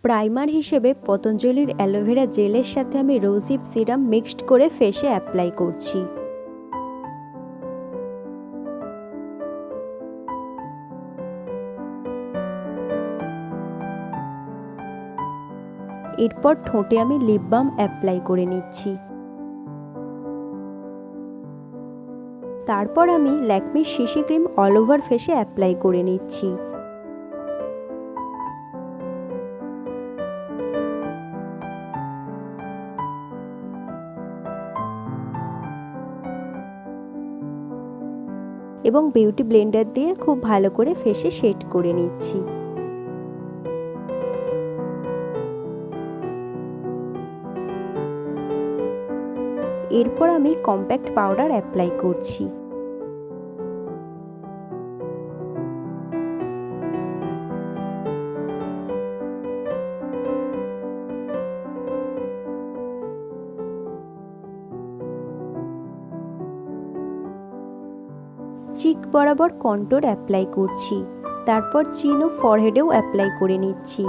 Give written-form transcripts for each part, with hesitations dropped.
Primer হিসেবে পতঞ্জলির aloe vera জেলের সাথে আমি রোজহিপ সিরাম মিক্সড করে ফেসে অ্যাপ্লাই করছি। এরপর ঠোঁটে আমি লিপ বাম অ্যাপ্লাই করে নিচ্ছি। তারপর আমি ল্যাকমির সিসি ক্রিম অল ওভার ফেসে অ্যাপ্লাই করে নিচ্ছি। এবং বিউটি ব্লেন্ডার দিয়ে খুব ভালো করে ফেসে সেট করে নিচ্ছি। এরপর আমি কম্প্যাক্ট পাউডার অ্যাপ্লাই করছি। চিক বরাবর কন্ট্যুর অ্যাপ্লাই করছি। তারপর চিন ও ফরহেডেও অ্যাপ্লাই করে নিচ্ছি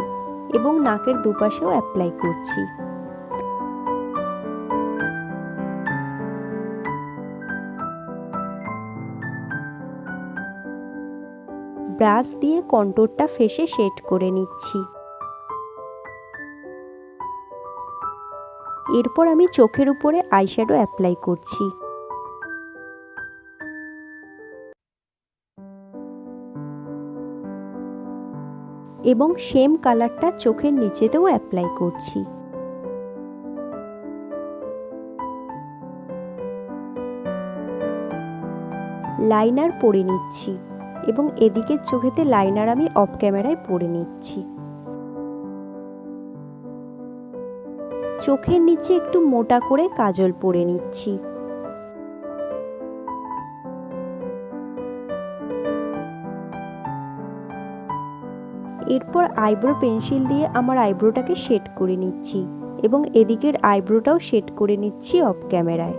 এবং নাকের দুপাশেও অ্যাপ্লাই করছি। ব্রাশ দিয়ে কন্ট্যুরটা ফেসে সেট করে নিচ্ছি। এরপর আমি চোখের উপরে আইশ্যাডো অ্যাপ্লাই করছি। এবং সেম কালারটা চোখের নিচেতেও অ্যাপ্লাই করছি। লাইনার পরে নিচ্ছি এবং এদিকের চোখেতে লাইনার আমি অফ ক্যামেরায় পরে নিচ্ছি। চোখের নিচে একটু মোটা করে কাজল পরে নিচ্ছি। এরপর আইব্রো পেন্সিল দিয়ে আমার আইব্রোটাকে শেড করে নিচ্ছি এবং এদিকের আইব্রোটাও শেড করে নিচ্ছি অফ ক্যামেরায়।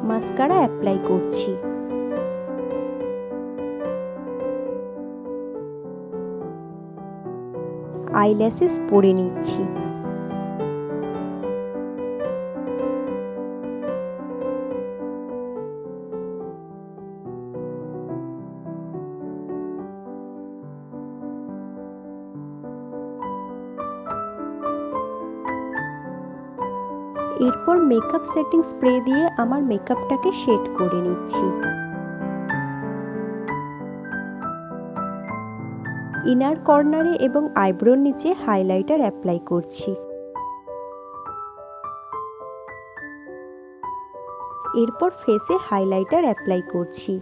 মাস্কারা অ্যাপ্লাই করছি। আইল্যাশেস পরে নিচ্ছি। এরপর মেকআপ সেটিং স্প্রে দিয়ে আমার মেকআপটাকে শেড করে নিচ্ছি। ইনার কর্নারে এবং আইব্রোর নিচে হাইলাইটার অ্যাপ্লাই করছি। এরপর ফেসে হাইলাইটার অ্যাপ্লাই করছি।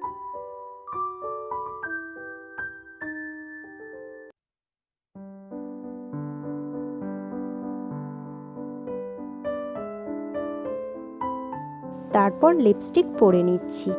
তারপর লিপস্টিক পরে নিচ্ছি।